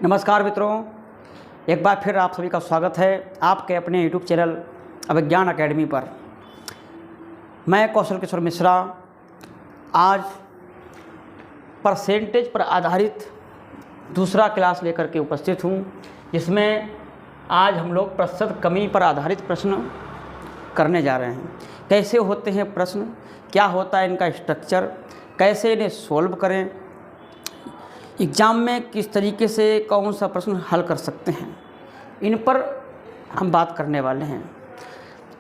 नमस्कार मित्रों, एक बार फिर आप सभी का स्वागत है आपके अपने यूट्यूब चैनल अभिज्ञान अकेडमी पर। मैं कौशल किशोर मिश्रा आज परसेंटेज पर आधारित दूसरा क्लास लेकर के उपस्थित हूँ, जिसमें आज हम लोग प्रतिशत कमी पर आधारित प्रश्न करने जा रहे हैं। कैसे होते हैं प्रश्न, क्या होता है इनका स्ट्रक्चर, कैसे इन्हें सोल्व करें, एग्ज़ाम में किस तरीके से कौन सा प्रश्न हल कर सकते हैं, इन पर हम बात करने वाले हैं।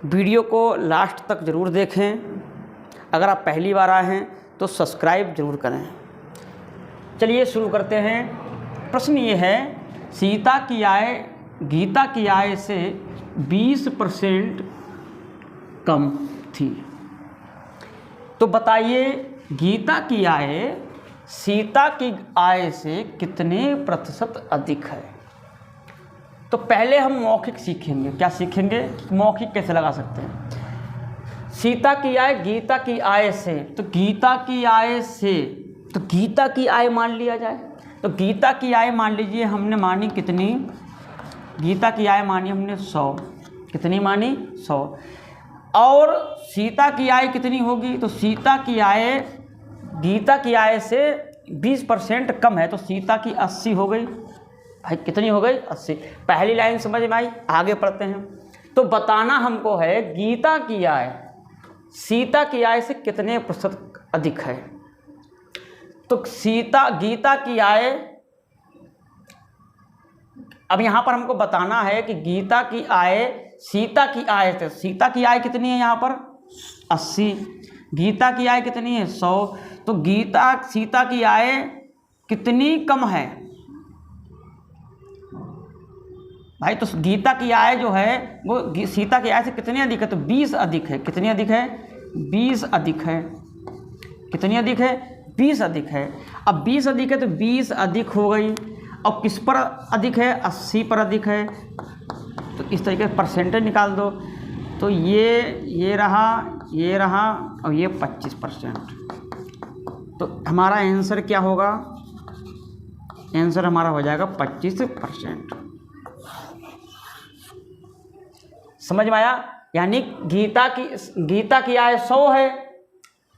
वीडियो को लास्ट तक ज़रूर देखें। अगर आप पहली बार आए हैं तो सब्सक्राइब ज़रूर करें। चलिए शुरू करते हैं। प्रश्न ये है, सीता की आय गीता की आय से 20% कम थी, तो बताइए गीता की आय सीता की आय से कितने प्रतिशत अधिक है। तो पहले हम मौखिक सीखेंगे। क्या सीखेंगे? मौखिक कैसे लगा सकते हैं। सीता की आय गीता की आय से, तो गीता की आय से, तो गीता की आय मान लिया जाए। तो गीता की आय मान लीजिए हमने मानी कितनी, गीता की आय मानी हमने 100। कितनी मानी? 100। और सीता की आय कितनी होगी? तो सीता की आय गीता की आय से 20% कम है, तो सीता की 80 हो गई। भाई कितनी हो गई? 80। पहली लाइन समझ में आई? आगे पढ़ते हैं। तो बताना हमको है गीता की आय सीता की आय से कितने प्रतिशत अधिक है। तो गीता की आय, अब यहाँ पर हमको बताना है कि गीता की आय सीता की आय से, सीता की आय कितनी है यहाँ पर? 80। गीता की आय कितनी है? 100। तो सीता की आय कितनी कम है भाई? तो गीता की आय जो है वो सीता की आय से कितनी अधिक है? तो 20 अधिक है। कितनी अधिक है? 20 अधिक है। कितनी अधिक है? 20 अधिक है। अब 20 अधिक है तो 20 अधिक हो गई। अब किस पर अधिक है? 80 पर अधिक है। तो इस तरीके से परसेंटेज निकाल दो। तो ये रहा और ये 25%। तो हमारा आंसर क्या होगा? आंसर हमारा हो जाएगा 25%। समझ में आया? यानी गीता की आय 100 है,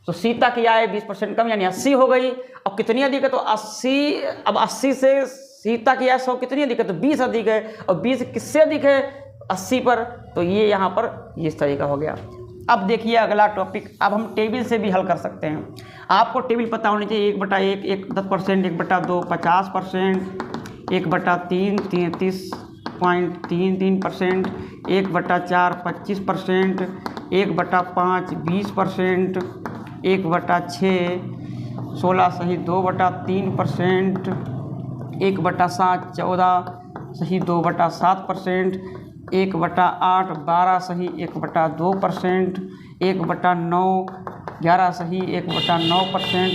तो सीता की आय 20% कम यानी 80 हो गई। अब कितनी अधिक है? तो 80। अब 80 से सीता की आय 100 कितनी अधिक है? तो 20 अधिक है। और 20 किससे अधिक है? 80 पर। तो ये यहाँ पर इस तरीका हो गया। अब देखिए अगला टॉपिक। अब हम टेबल से भी हल कर सकते हैं। आपको टेबल पता होनी चाहिए। 1/1 10%, 1/2 50%, 1/3 33.33%, 1/4 25%, 1/5 20%, 1/6 16 सही 2/3%, 1/7 14 सही 2/7%, 1/8 12 सही 1/2%, 1/9 11 सही 1/9%।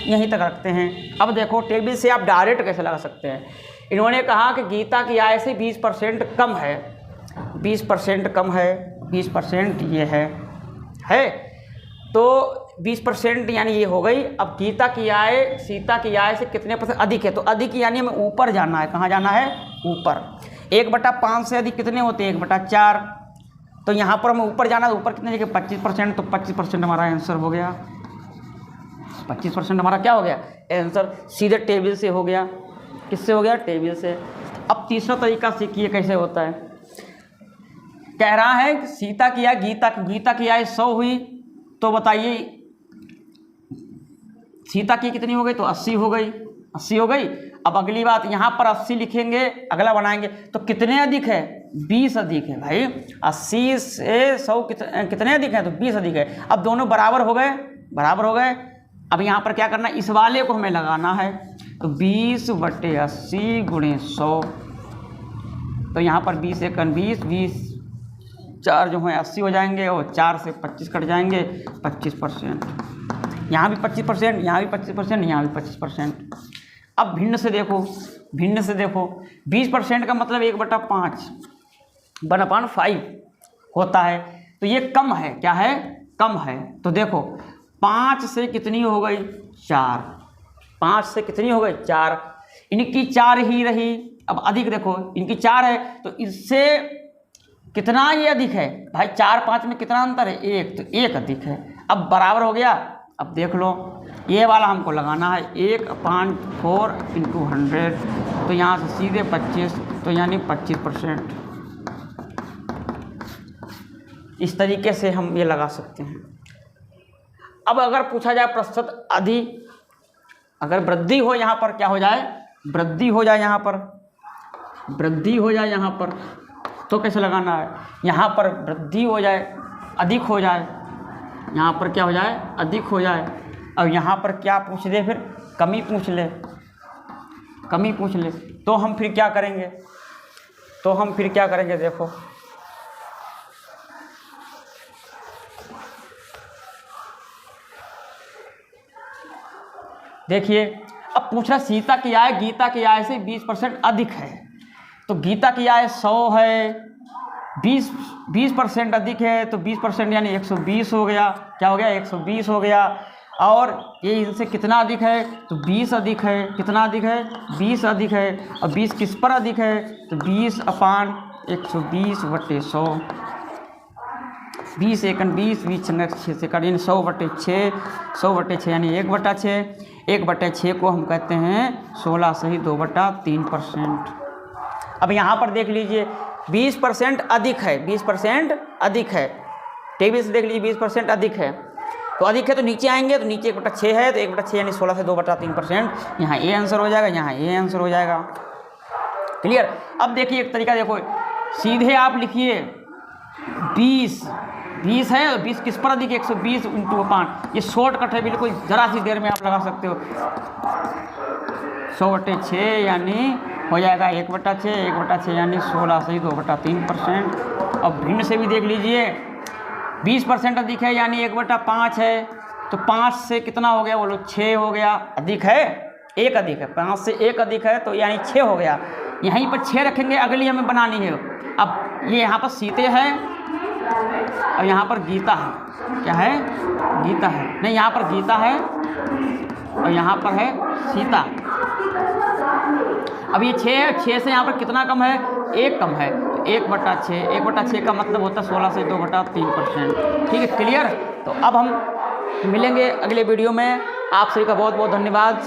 यहीं तक रखते हैं। अब देखो टेबल से आप डायरेक्ट कैसे लगा सकते हैं। इन्होंने कहा कि गीता की आय से 20% कम है। 20% कम है, 20% ये है तो 20% यानी ये हो गई। अब गीता की आय सीता की आय से कितने % अधिक है? तो अधिक यानी हमें ऊपर जाना है। कहाँ जाना है? ऊपर। 1/5 से अधिक कितने होते हैं? 1/4। तो यहाँ पर हमें ऊपर जाना है। ऊपर कितने जगह? 25%। तो 25% हमारा आंसर हो गया। 25% हमारा क्या हो गया? आंसर सीधे टेबल से हो गया। किससे हो गया? टेबल से। अब तीसरा तरीका सीखिए कैसे होता है। कह रहा है कि सीता की आय गीता की आय 100 हुई, तो बताइए सीता की कितनी हो गई? तो 80 हो गई। 80 हो गई। अब अगली बात यहाँ पर 80 लिखेंगे, अगला बनाएंगे तो कितने अधिक है? 20 अधिक है भाई। 80 से 100 कितने अधिक है? तो 20 अधिक है। अब दोनों बराबर हो गए, बराबर हो गए। अब यहाँ पर क्या करना है? इस वाले को हमें लगाना है। तो 20/80 × 100। तो यहाँ पर 20 × 20 4 जो है 80 हो जाएंगे, और 4 से 25 कट जाएंगे, 25%। यहाँ भी 25%, यहाँ भी 25%, यहाँ भी 25%। अब भिन्न से देखो, 20% का मतलब 1/5 1/5 होता है। तो ये कम है। क्या है? कम है। तो देखो 5 से कितनी हो गई? 4। 5 से कितनी हो गई? 4। इनकी 4 ही रही, अब अधिक देखो इनकी 4 है तो इससे कितना ये अधिक है भाई, 4 5 में कितना अंतर है, 1, तो 1 अधिक है। अब बराबर हो गया। अब देख लो ये वाला हमको लगाना है 1/4 × 100, तो यहाँ से सीधे 25, तो यानी 25%। इस तरीके से हम ये लगा सकते हैं। अब अगर पूछा जाए प्रतिशत अधिक, अगर वृद्धि हो यहाँ पर, क्या हो जाए, वृद्धि हो जाए यहाँ पर, वृद्धि हो जाए यहाँ पर, तो कैसे लगाना है, यहाँ पर वृद्धि हो जाए, अधिक हो जाए, यहाँ पर क्या हो जाए, अधिक हो जाए। अब यहाँ पर क्या पूछ ले, फिर कमी पूछ ले, कमी पूछ ले, तो हम फिर क्या करेंगे, तो हम फिर क्या करेंगे, देखो देखिए अब पूछ रहा सीता की आय गीता की आय से 20% अधिक है, तो गीता की आय 100 है, 20% अधिक है, तो 20% यानी 120 हो गया, क्या हो गया, 120 हो गया। और ये इनसे कितना अधिक है, तो 20 अधिक है, कितना अधिक है, 20 अधिक है। और 20 किस पर अधिक है, तो 20/120/100, 20 एकन 20, 20 6 से यानी 100/6, 100/6 यानी 1/6, 1/6 को हम कहते हैं 16 सही 2/3%। अब यहाँ पर देख लीजिए 20% अधिक है, 20% अधिक है, टेबल से देख लीजिए 20% अधिक है, तो अधिक है तो नीचे आएंगे, तो नीचे 1/6 है, तो 1/6 यानी 16 से 2/3%। यहाँ ए आंसर हो जाएगा, यहाँ ए आंसर हो जाएगा। क्लियर। अब देखिए एक तरीका देखो, सीधे आप लिखिए 20 है, 20 किस पर अधिक, 120 × 5, ये शॉर्टकट है बिल्कुल, ज़रा सी देर में आप लगा सकते हो। 100/6 यानी हो जाएगा 1/6, 1/6 यानी 16 सही 2/3%। अब भिन्न से भी देख लीजिए 20% अधिक है यानी 1/5 है, तो 5 से कितना हो गया, बोलो 6 हो गया, अधिक है 1 अधिक है, 5 से 1 अधिक है तो यानी 6 हो गया। यहीं पर 6 रखेंगे, अगली हमें बनानी है। अब ये यहाँ पर सीते हैं और यहाँ पर गीता है, क्या है, गीता है, नहीं यहाँ पर गीता है और यहाँ पर है सीता। अब ये 6 है, 6 से यहाँ पर कितना कम है, 1 कम है, 1/6, 1/6 का मतलब होता है 16 से 2/3%। ठीक है, क्लियर। तो अब हम मिलेंगे अगले वीडियो में, आप सभी का बहुत बहुत धन्यवाद।